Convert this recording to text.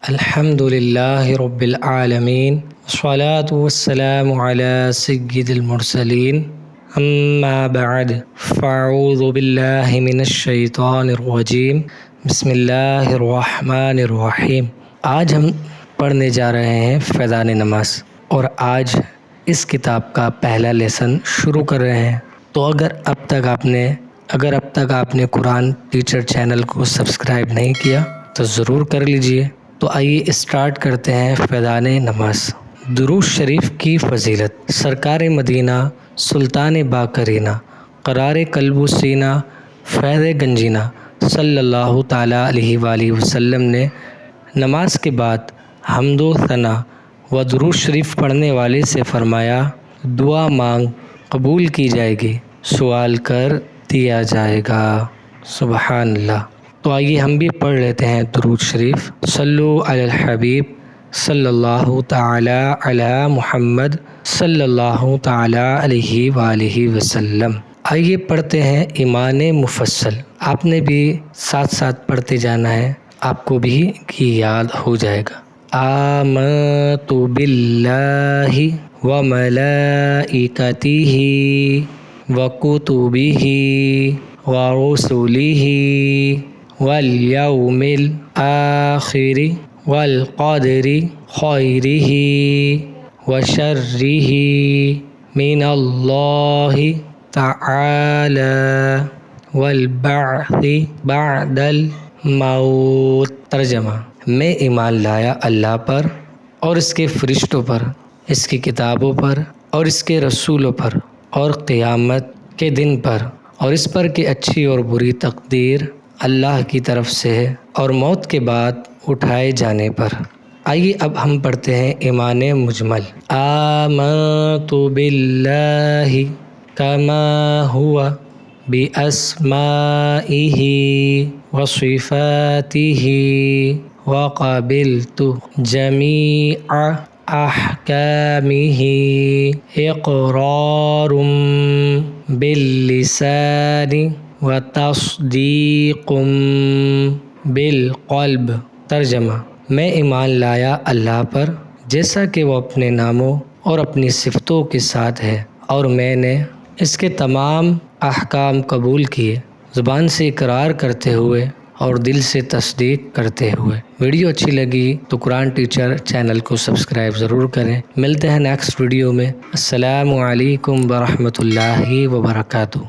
الحمد لله رب العالمين والصلاة والسلام على سيد المرسلين أما بعد فأعوذ بالله من الشیطان الرجیم بسم اللہ الرحمن الرحیم۔ آج ہم پڑھنے جا رہے ہیں فیضان نماز اور آج اس کتاب کا پہلا لیسن شروع کر رہے ہیں۔ تو اگر اب تک آپ نے قرآن ٹیچر چینل کو سبسکرائب نہیں کیا تو ضرور کر لیجئے۔ تو آئیے اسٹارٹ کرتے ہیں فیضان نماز۔ درود شریف کی فضیلت۔ سرکار مدینہ سلطان باقرینہ قرار قلب و سینہ فیض گنجینہ صلی اللہ تعالیٰ علیہ وآلہ وسلم نے نماز کے بعد حمد و ثنا و درود شریف پڑھنے والے سے فرمایا، دعا مانگ قبول کی جائے گی، سوال کر دیا جائے گا۔ سبحان اللہ۔ تو آئیے ہم بھی پڑھ لیتے ہیں درود شریف۔ صلو علی الحبیب صلی اللہ تعالیٰ علی محمد صلی اللہ تعالیٰ علیہ وآلہ وسلم۔ آئیے پڑھتے ہیں ایمان مفصل۔ آپ نے بھی ساتھ ساتھ پڑھتے جانا ہے، آپ کو بھی یاد ہو جائے گا۔ آمنت باللہ وملائکتہ وکتبہ ورسلہ والیوم الآخر والقدر خیرہ وشرہ من اللہ تعالی والبعث بعد الموت۔ ترجمہ: میں ایمان لایا اللہ پر اور اس کے فرشتوں پر، اس کی کتابوں پر اور اس کے رسولوں پر، اور قیامت کے دن پر، اور اس پر کہ اچھی اور بری تقدیر اللہ کی طرف سے ہے، اور موت کے بعد اٹھائے جانے پر۔ آئیے اب ہم پڑھتے ہیں ایمان مجمل۔ آمنت باللہ کما ہوا باسمائہ وصفاتہ وقبلت جمیع احکامہ اقرار باللسان وتصدیق بالقلب۔ ترجمہ: میں ایمان لایا اللہ پر جیسا کہ وہ اپنے ناموں اور اپنی صفتوں کے ساتھ ہے، اور میں نے اس کے تمام احکام قبول کیے، زبان سے اقرار کرتے ہوئے اور دل سے تصدیق کرتے ہوئے۔ ویڈیو اچھی لگی تو قرآن ٹیچر چینل کو سبسکرائب ضرور کریں۔ ملتے ہیں نیکسٹ ویڈیو میں۔ السلام علیکم ورحمۃ اللہ وبرکاتہ۔